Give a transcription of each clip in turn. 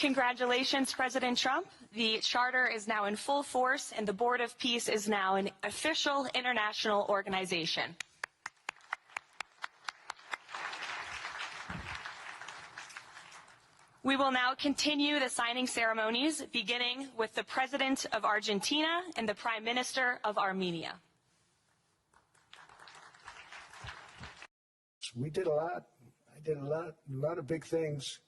Congratulations, President Trump. The Charter is now in full force, and the Board of Peace is now an official international organization. We will now continue the signing ceremonies, beginning with the President of Argentina and the Prime Minister of Armenia. We did a lot. I did a lot of big things,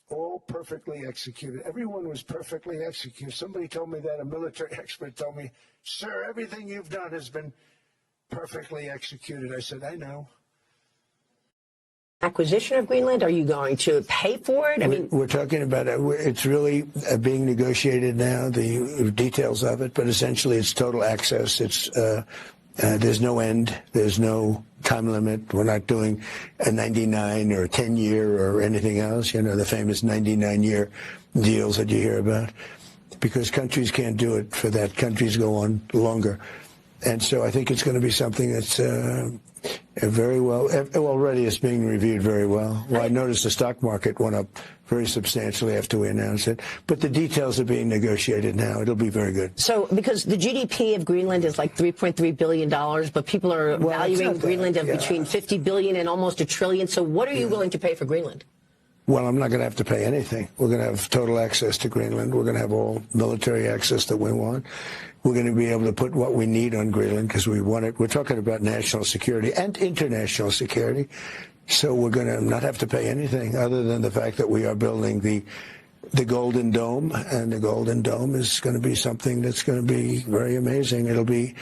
all perfectly executed. Everyone was perfectly executed. Somebody told me that, a military expert told me, "Sir, everything you've done has been perfectly executed." I said, "I know." Acquisition of Greenland? Are you going to pay for it? We're talking about it. It's really being negotiated now, the details of it, but essentially it's total access. It's there's no end. There's no time limit. We're not doing a 99 or a 10-year or anything else, you know, the famous 99-year deals that you hear about, because countries can't do it for that. Countries go on longer. And so I think it's going to be something that's very well, already it's being reviewed very well. Well, I noticed the stock market went up very substantially after we announced it. But the details are being negotiated now. It'll be very good. So, because the GDP of Greenland is like $3.3 billion, but people are valuing Greenland of between $50 billion and almost $1 trillion. So what are you willing to pay for Greenland? Well, I'm not going to have to pay anything. We're going to have total access to Greenland. We're going to have all military access that we want. We're going to be able to put what we need on Greenland because we want it. We're talking about national security and international security. So we're going to not have to pay anything other than the fact that we are building the Golden Dome, and the Golden Dome is going to be something that's going to be very amazing. It'll be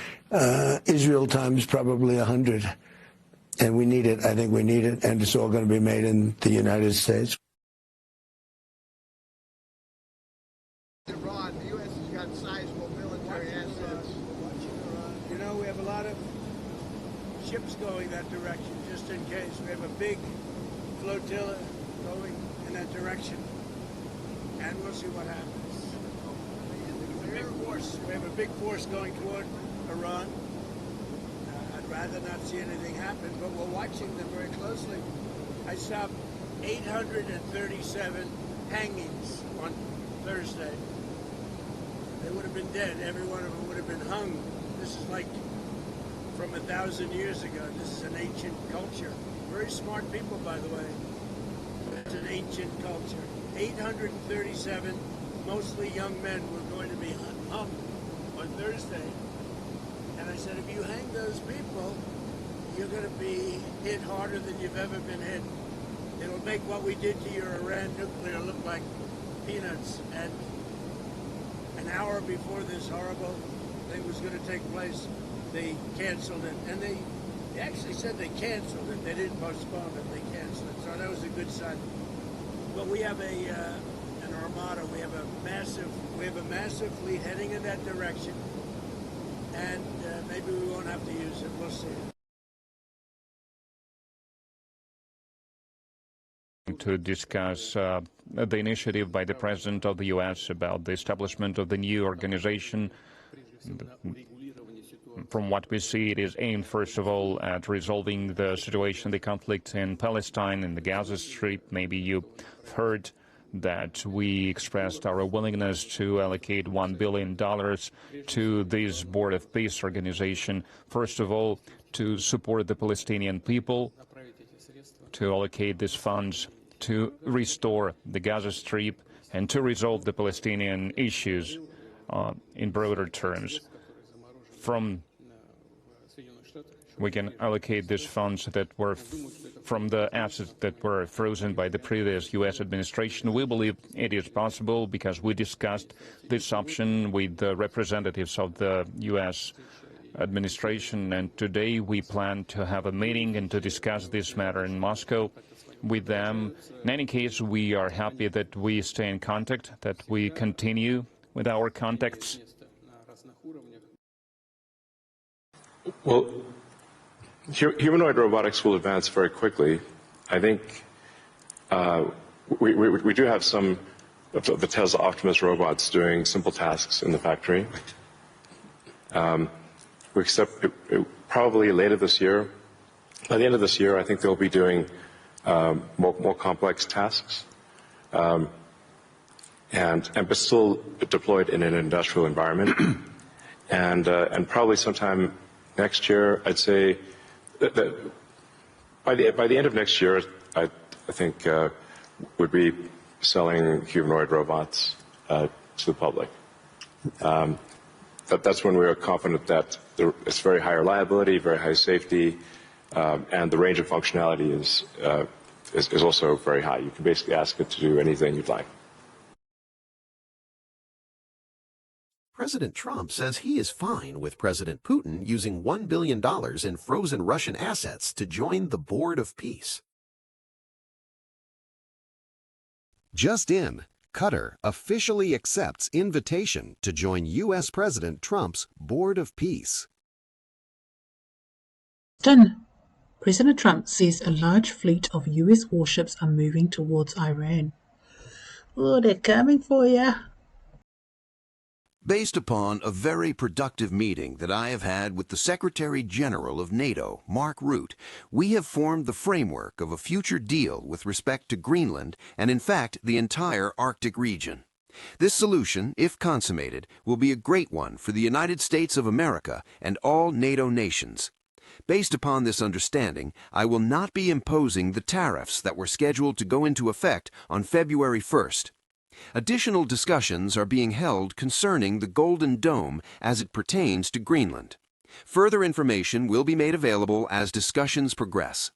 Israel times probably 100. And we need it. I think we need it. And it's all going to be made in the United States. Iran, the U.S. has got sizable military assets. You know, we have a lot of ships going that direction, just in case. We have a big flotilla going in that direction. And we'll see what happens. We have a big force going toward Iran. I'd rather not see anything happen, but we're watching them very closely. I saw 837 hangings on Thursday. They would have been dead. Every one of them would have been hung. This is like from 1,000 years ago. This is an ancient culture. Very smart people, by the way. It's an ancient culture. 837, mostly young men, were going to be hung on Thursday. And I said, if you hang those people, you're going to be hit harder than you've ever been hit. It'll make what we did to your Iran nuclear look like peanuts. And an hour before this horrible thing was going to take place, they canceled it. And they actually said they canceled it. They didn't postpone it. They canceled it. So that was a good sign. But we have an armada. We have a massive fleet heading in that direction. And maybe we won't have to use it. We'll see. To discuss the initiative by the President of the U.S. about the establishment of the new organization. From what we see, it is aimed, first of all, at resolving the situation, the conflict in Palestine, in the Gaza Strip. Maybe you've heard that we expressed our willingness to allocate $1 billion to this Board of Peace organization, first of all, to support the Palestinian people, to allocate these funds to restore the Gaza Strip and to resolve the Palestinian issues in broader terms. We can allocate these funds that were from the assets that were frozen by the previous U.S. administration. We believe it is possible because we discussed this option with the representatives of the U.S. administration, and today we plan to have a meeting and to discuss this matter in Moscow with them. In any case, we are happy that we stay in contact, that we continue with our contacts. Well, humanoid robotics will advance very quickly. I think we do have some of the Tesla Optimus robots doing simple tasks in the factory. We expect probably later this year. By the end of this year, I think they'll be doing more complex tasks. but still deployed in an industrial environment. And probably sometime next year, I'd say that by the end of next year, I think would be selling humanoid robots to the public. That's when we are confident that it's very high reliability, very high safety, and the range of functionality is also very high. You can basically ask it to do anything you'd like. President Trump says he is fine with President Putin using $1 billion in frozen Russian assets to join the Board of Peace. Just in, Qatar officially accepts invitation to join U.S. President Trump's Board of Peace. Done. President Trump says a large fleet of U.S. warships are moving towards Iran. Oh, they're coming for ya. Based upon a very productive meeting that I have had with the Secretary General of NATO, Mark Rutte, we have formed the framework of a future deal with respect to Greenland and, in fact, the entire Arctic region. This solution, if consummated, will be a great one for the United States of America and all NATO nations. Based upon this understanding, I will not be imposing the tariffs that were scheduled to go into effect on February 1st. Additional discussions are being held concerning the Golden Dome as it pertains to Greenland. Further information will be made available as discussions progress.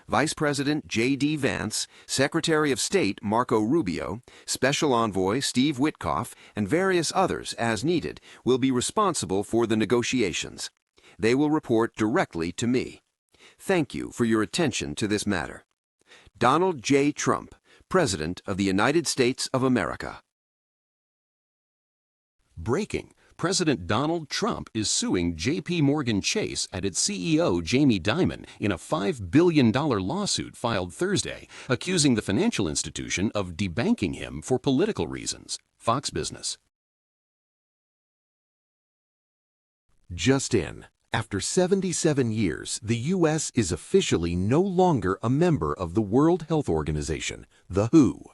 Vice President J.D. Vance, Secretary of State Marco Rubio, Special Envoy Steve Witkoff, and various others, as needed, will be responsible for the negotiations. They will report directly to me. Thank you for your attention to this matter. Donald J. Trump, President of the United States of America. Breaking. President Donald Trump is suing JPMorgan Chase and its CEO Jamie Dimon in a $5 billion lawsuit filed Thursday, accusing the financial institution of debanking him for political reasons. Fox Business. Just in. After 77 years, the U.S. is officially no longer a member of the World Health Organization, the WHO.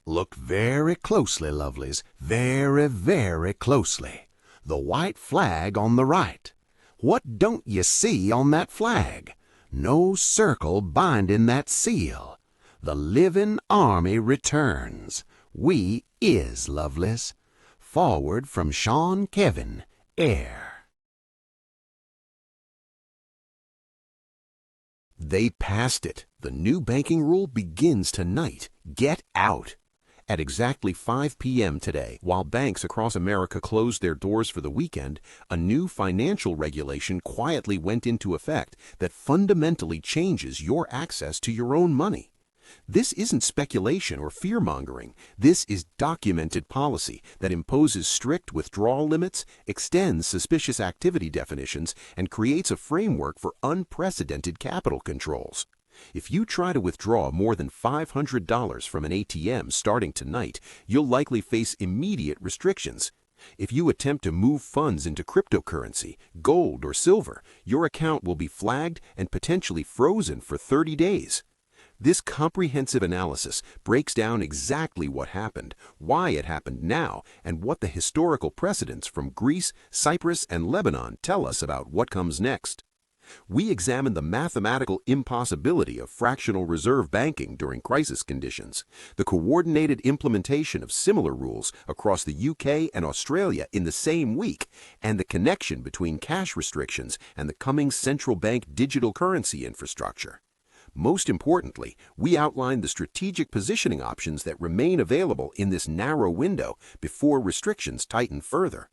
Look very closely, lovelies, very, very closely. The white flag on the right. What don't you see on that flag? No circle binding that seal. The living army returns. We is, lovelies. Forward from Sean Kevin, heir. They passed it. The new banking rule begins tonight. Get out. At exactly 5 p.m. today, while banks across America closed their doors for the weekend, a new financial regulation quietly went into effect that fundamentally changes your access to your own money. This isn't speculation or fear-mongering. This is documented policy that imposes strict withdrawal limits, extends suspicious activity definitions, and creates a framework for unprecedented capital controls. If you try to withdraw more than $500 from an ATM starting tonight, you'll likely face immediate restrictions. If you attempt to move funds into cryptocurrency, gold, or silver, your account will be flagged and potentially frozen for 30 days. This comprehensive analysis breaks down exactly what happened, why it happened now, and what the historical precedents from Greece, Cyprus, and Lebanon tell us about what comes next. We examine the mathematical impossibility of fractional reserve banking during crisis conditions, the coordinated implementation of similar rules across the UK and Australia in the same week, and the connection between cash restrictions and the coming central bank digital currency infrastructure. Most importantly, we outline the strategic positioning options that remain available in this narrow window before restrictions tighten further.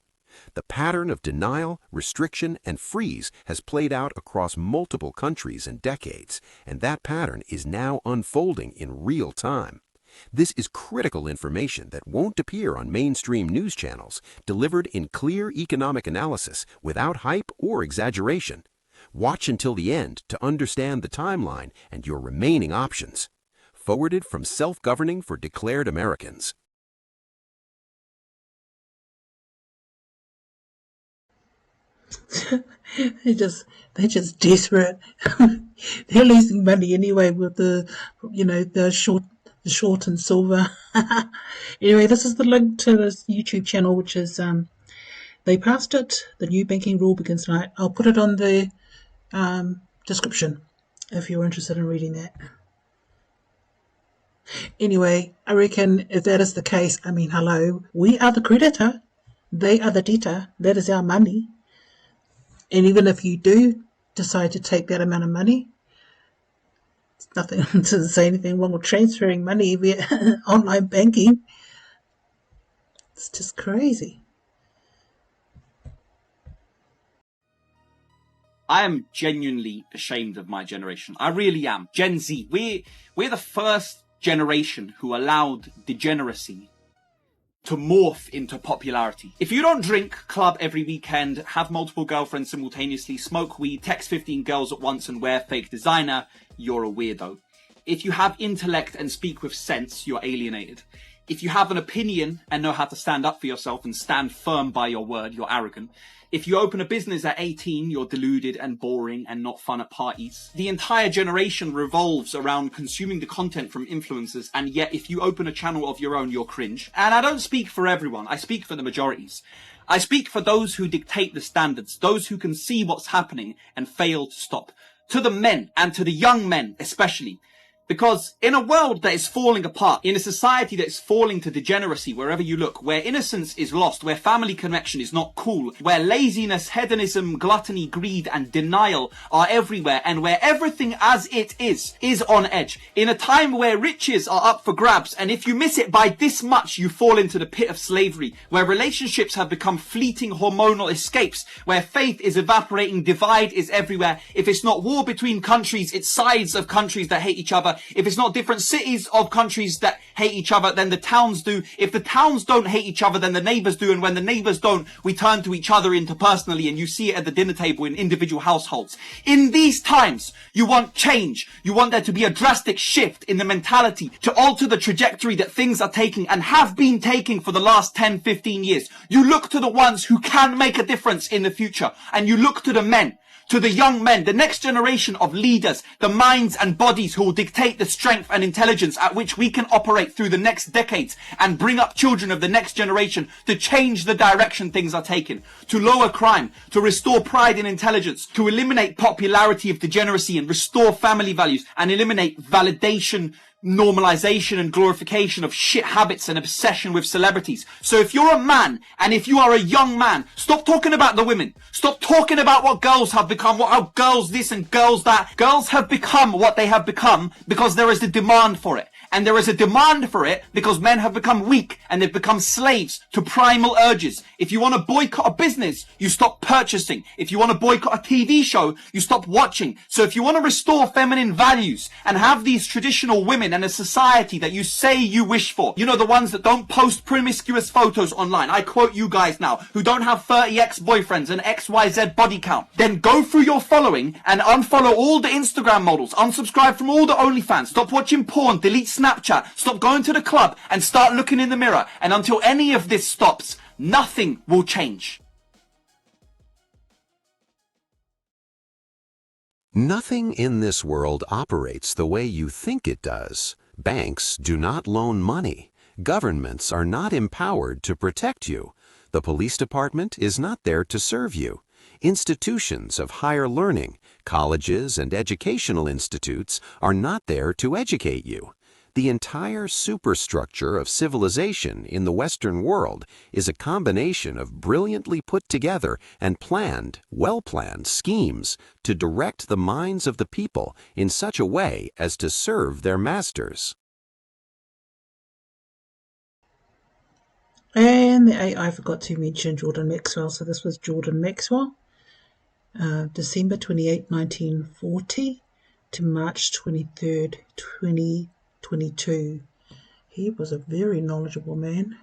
The pattern of denial, restriction, and freeze has played out across multiple countries and decades, and that pattern is now unfolding in real time. This is critical information that won't appear on mainstream news channels, delivered in clear economic analysis without hype or exaggeration. Watch until the end to understand the timeline and your remaining options. Forwarded from Self-Governing for Declared Americans. they're just desperate. They're losing money anyway with the short and silver. Anyway, this is the link to this YouTube channel, which is they passed it. The new banking rule begins tonight. I'll put it on the description if you're interested in reading that. Anyway, I reckon if that is the case, I mean, hello, we are the creditor, they are the debtor, that is our money. And even if you do decide to take that amount of money, it's nothing to say anything wrong with transferring money via online banking. It's just crazy. I am genuinely ashamed of my generation. I really am. Gen Z, we're the first generation who allowed degeneracy to morph into popularity. If you don't drink, club every weekend, have multiple girlfriends simultaneously, smoke weed, text 15 girls at once and wear fake designer, you're a weirdo. If you have intellect and speak with sense, you're alienated. If you have an opinion and know how to stand up for yourself and stand firm by your word, you're arrogant. If you open a business at 18, you're deluded and boring and not fun at parties. The entire generation revolves around consuming the content from influencers, and yet if you open a channel of your own, you're cringe. And I don't speak for everyone, I speak for the majorities. I speak for those who dictate the standards, those who can see what's happening and fail to stop. To the men, and to the young men especially. Because in a world that is falling apart, in a society that is falling to degeneracy wherever you look, where innocence is lost, where family connection is not cool, where laziness, hedonism, gluttony, greed and denial are everywhere, and where everything as it is on edge, in a time where riches are up for grabs, and if you miss it by this much, you fall into the pit of slavery, where relationships have become fleeting hormonal escapes, where faith is evaporating, divide is everywhere. If it's not war between countries, it's sides of countries that hate each other. If it's not different cities of countries that hate each other, then the towns do. If the towns don't hate each other, then the neighbours do. And when the neighbours don't, we turn to each other interpersonally, and you see it at the dinner table in individual households. In these times, you want change. You want there to be a drastic shift in the mentality to alter the trajectory that things are taking and have been taking for the last 10, 15 years. You look to the ones who can make a difference in the future, and you look to the men. To the young men, the next generation of leaders, the minds and bodies who will dictate the strength and intelligence at which we can operate through the next decades and bring up children of the next generation to change the direction things are taking, to lower crime, to restore pride in intelligence, to eliminate popularity of degeneracy and restore family values and eliminate validation, normalization and glorification of shit habits and obsession with celebrities. So if you're a man and if you are a young man, stop talking about the women. Stop talking about what girls have become, how girls this and girls that. Girls have become what they have become because there is a demand for it. And there is a demand for it because men have become weak and they've become slaves to primal urges. If you want to boycott a business, you stop purchasing. If you want to boycott a TV show, you stop watching. So if you want to restore feminine values and have these traditional women and a society that you say you wish for, you know, the ones that don't post promiscuous photos online, I quote you guys now, who don't have 30 ex-boyfriends and XYZ body count, then go through your following and unfollow all the Instagram models, unsubscribe from all the OnlyFans, stop watching porn, delete Snapchat, stop going to the club and start looking in the mirror. And until any of this stops, nothing will change. Nothing in this world operates the way you think it does. Banks do not loan money. Governments are not empowered to protect you. The police department is not there to serve you. Institutions of higher learning, colleges and educational institutes are not there to educate you. The entire superstructure of civilization in the Western world is a combination of brilliantly put together and planned, well-planned schemes to direct the minds of the people in such a way as to serve their masters. And the AI forgot to mention Jordan Maxwell. So this was Jordan Maxwell, December 28, 1940 to March 23rd, 2022. He was a very knowledgeable man.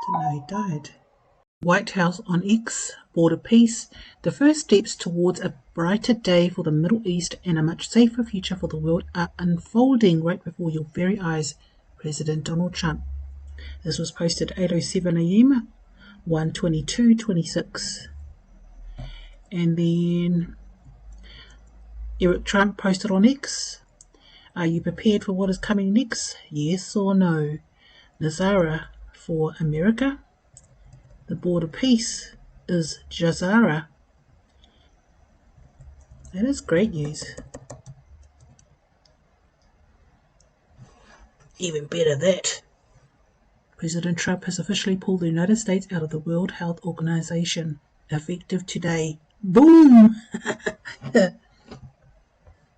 Didn't know he died. White House on X, border peace. The first steps towards a brighter day for the Middle East and a much safer future for the world are unfolding right before your very eyes. President Donald Trump. This was posted 8:07 a.m. 1/22/26. And then Eric Trump posted on X, "Are you prepared for what is coming next? Yes or no? Nazara for America. The border peace is Jazara." That is great news. Even better that President Trump has officially pulled the United States out of the World Health Organization, effective today. Boom!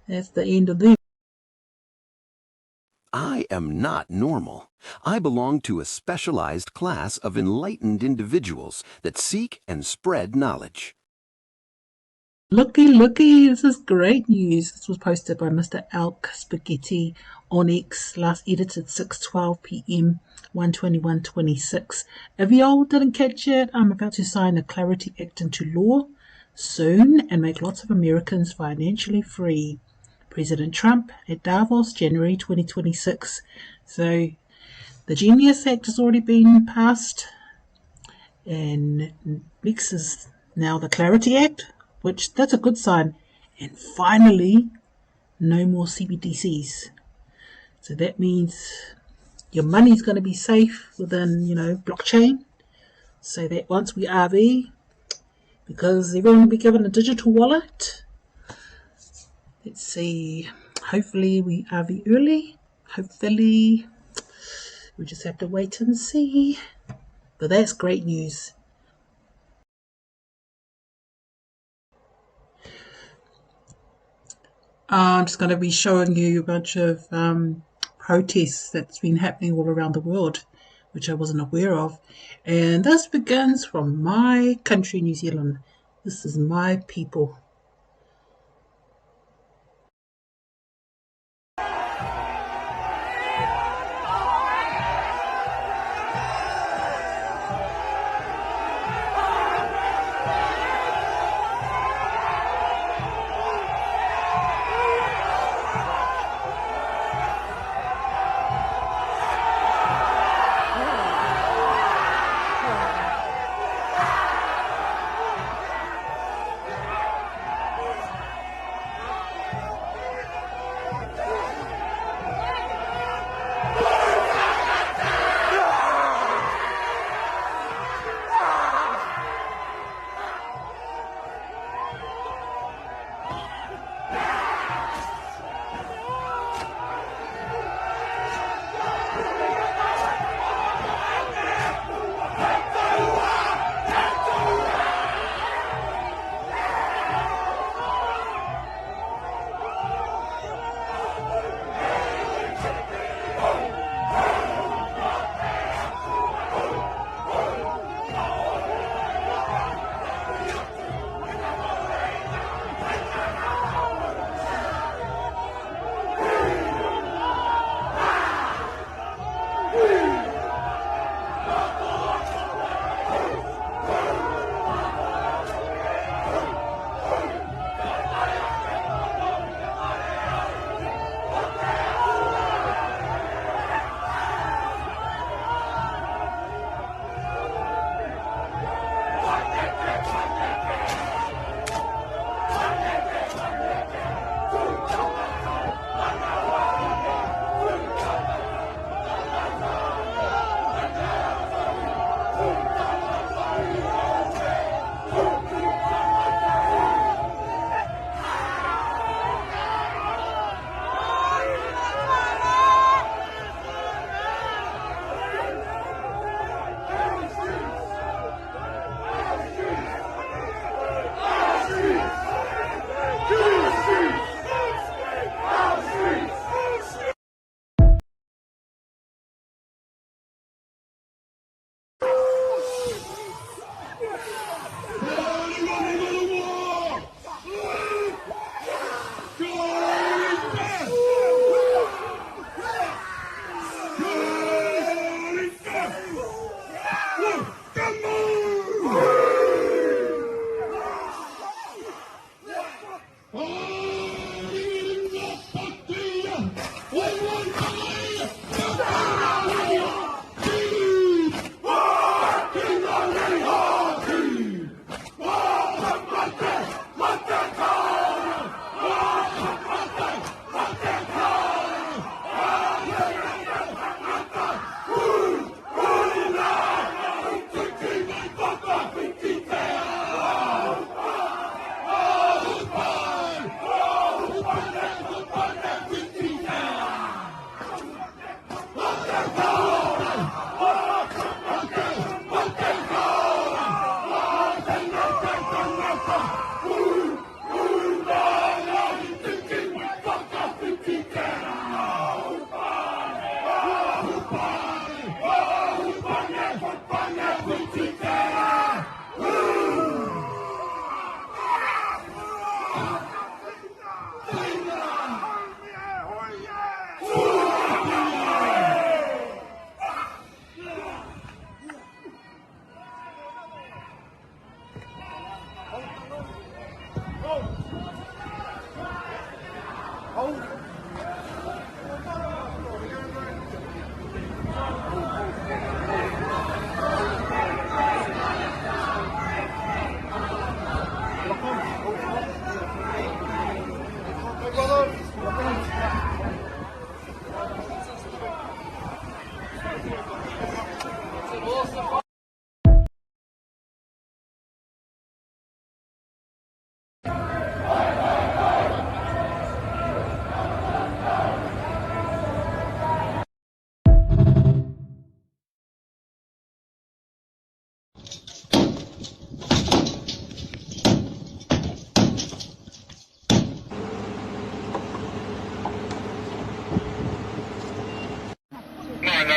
That's the end of them. I am not normal. I belong to a specialized class of enlightened individuals that seek and spread knowledge. Looky, this is great news. This was posted by Mr. Alk Spaghetti on X, last edited 6:12 p.m. 1/21/26. If y'all didn't catch it, I'm about to sign the Clarity Act into law soon and make lots of Americans financially free. President Trump at Davos, January 2026. So the Genius Act has already been passed, and next is now the Clarity Act, which that's a good sign. And finally, no more CBDCs. So that means your money's going to be safe within, blockchain. So that once we RV, because everyone will be given a digital wallet. Let's see. Hopefully we RV early. Hopefully. We just have to wait and see. But that's great news. I'm just going to be showing you a bunch of protests that's been happening all around the world, which I wasn't aware of. And this begins from my country, New Zealand. This is my people.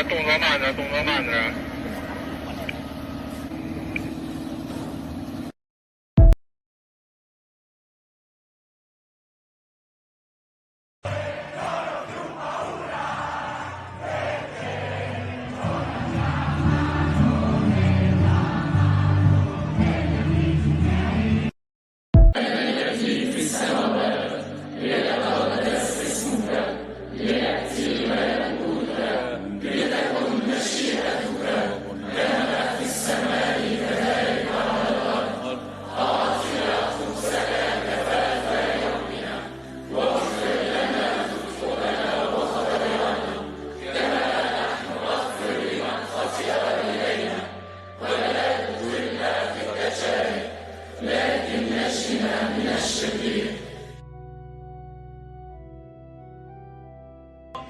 动作慢点，动作慢点。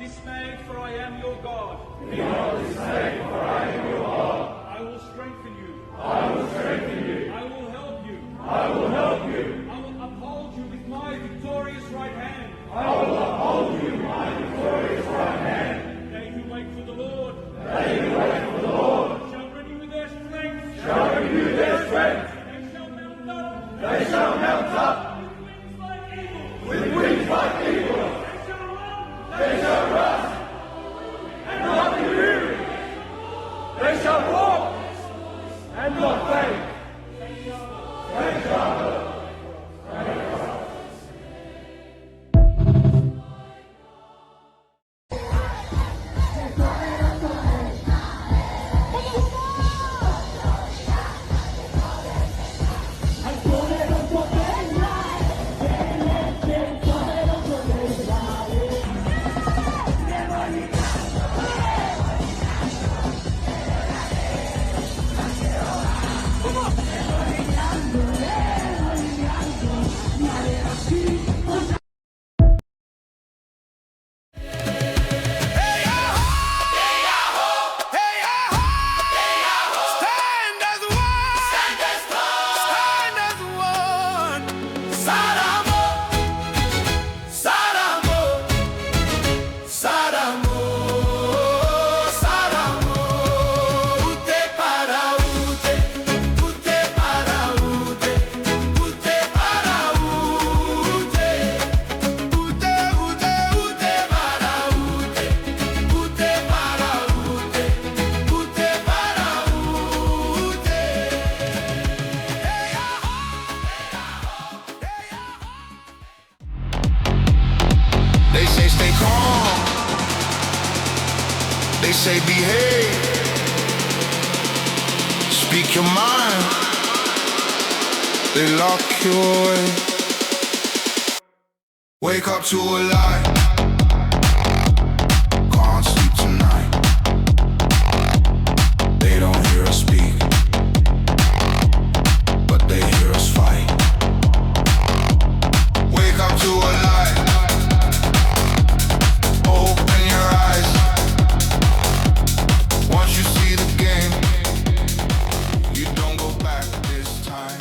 Dismayed, for I am your God. Be not dismayed, for I am your God. I will strengthen you. I will strengthen you. I will help you. I will help you. I will uphold you with my victorious right hand. I will uphold you with my victorious right hand. They who wait for the Lord. They who wait for the Lord. Shall renew their strength. Shall renew their strength. They shall mount up. They shall mount up. With wings like eagles. They shall run and not be weary. They shall walk and not faint. They shall They say stay calm. They say behave. Speak your mind. They lock you away. Wake up to a lie. Can't sleep tonight. They don't hear us speak, but they hear us fight. Wake up to a lie. Open your eyes. Once you see the game, you don't go back this time.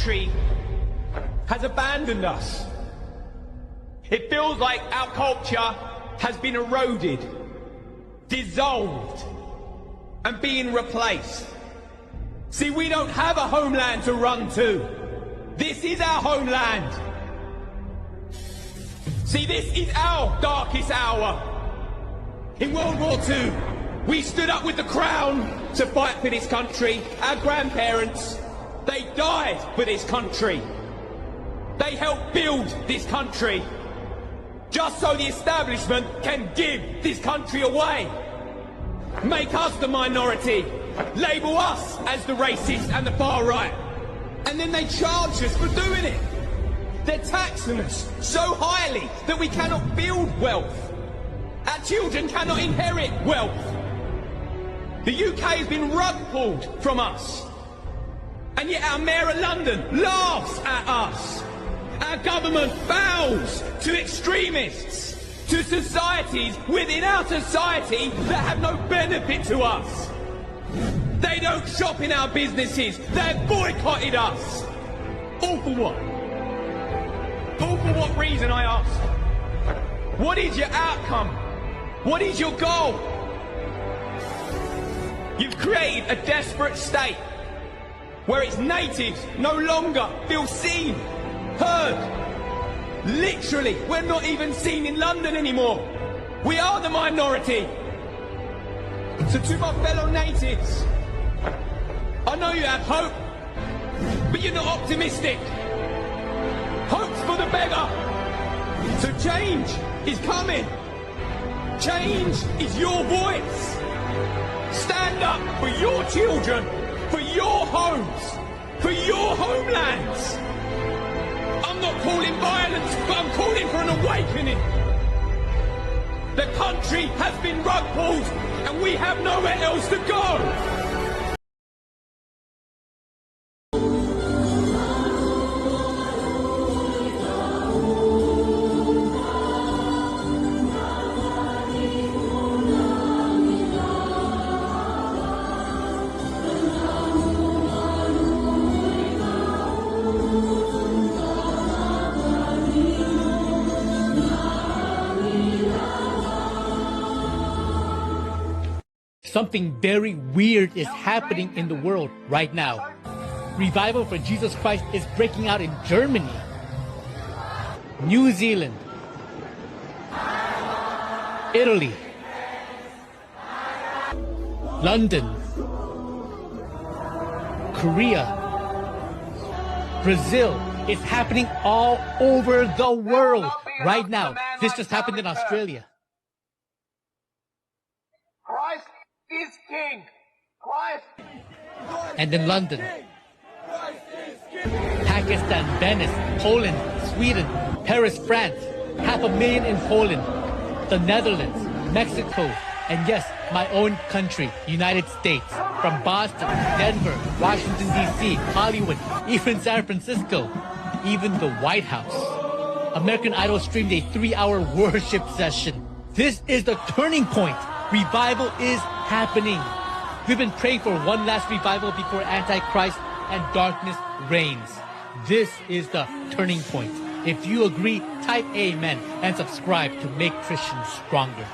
country has abandoned us. It feels like our culture has been eroded, dissolved, and being replaced. See, we don't have a homeland to run to. This is our homeland. See, this is our darkest hour. In World War II, we stood up with the crown to fight for this country. Our grandparents, they died for this country. They helped build this country, just so the establishment can give this country away. Make us the minority, label us as the racist and the far right. And then they charge us for doing it. They're taxing us so highly that we cannot build wealth. Our children cannot inherit wealth. The UK has been rug pulled from us. And yet our Mayor of London laughs at us. Our government bows to extremists, to societies within our society that have no benefit to us. They don't shop in our businesses. They've boycotted us. All for what? All for what reason, I ask? What is your outcome? What is your goal? You've created a desperate state where its natives no longer feel seen, heard. Literally, we're not even seen in London anymore. We are the minority. So to my fellow natives, I know you have hope, but you're not optimistic. Hope's for the beggar. So change is coming. Change is your voice. Stand up for your children, for your homes, for your homelands. I'm not calling violence, but I'm calling for an awakening. The country has been rug pulled, and we have nowhere else to go. Something very weird is happening in the world right now. Revival for Jesus Christ is breaking out in Germany, New Zealand, Italy, London, Korea, Brazil. It's happening all over the world right now. This just happened in Australia. Christ is King. Christ. And in London, Pakistan, Venice, Poland, Sweden, Paris, France, 500,000 in Poland, the Netherlands, Mexico, and yes, my own country, United States, from Boston, Denver, Washington, D.C., Hollywood, even San Francisco, even the White House. American Idol streamed a 3-hour worship session. This is the turning point. Revival is happening. We've been praying for one last revival before Antichrist and darkness reigns. This is the turning point. If you agree, type amen and subscribe to make Christians stronger.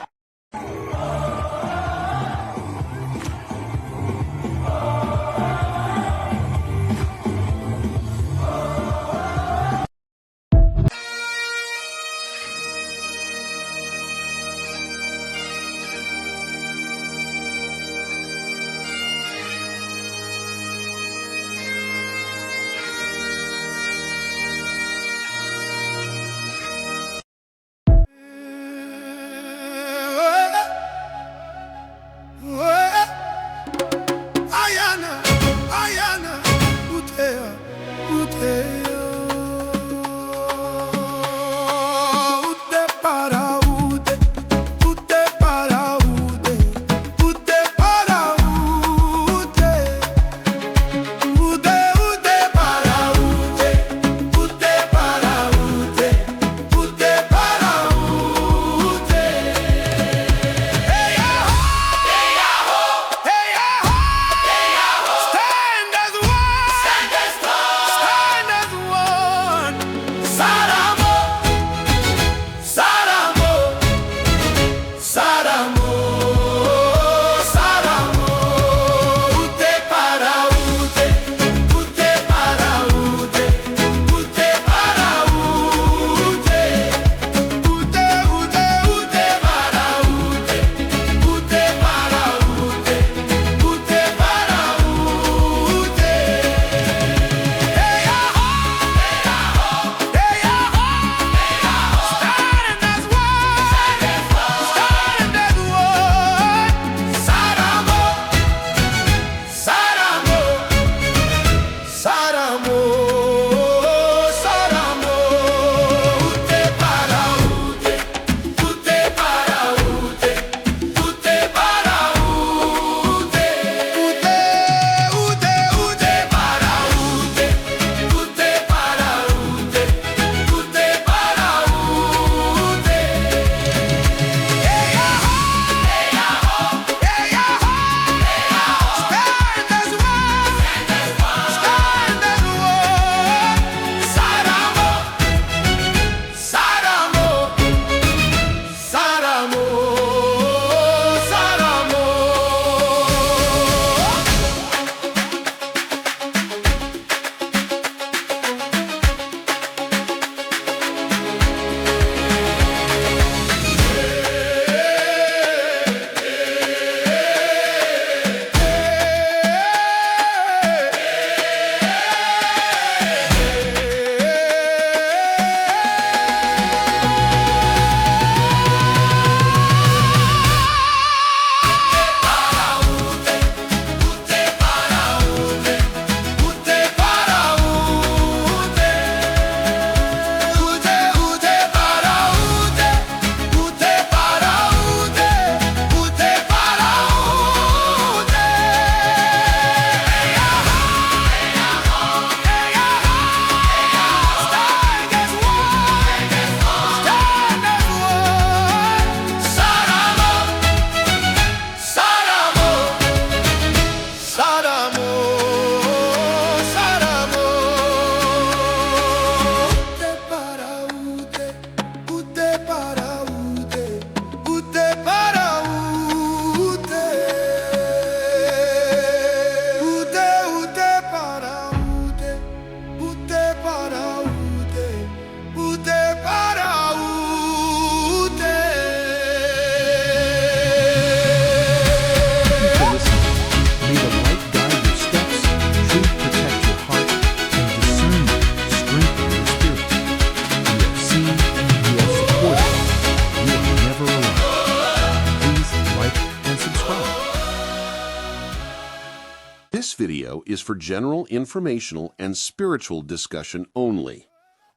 video is for general informational and spiritual discussion only.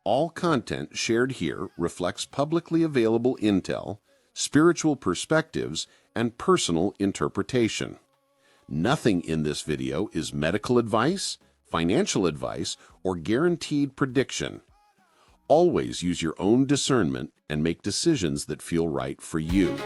All content shared here reflects publicly available intel, spiritual perspectives, and personal interpretation. Nothing in this video is medical advice, financial advice, or guaranteed prediction. Always use your own discernment and make decisions that feel right for you.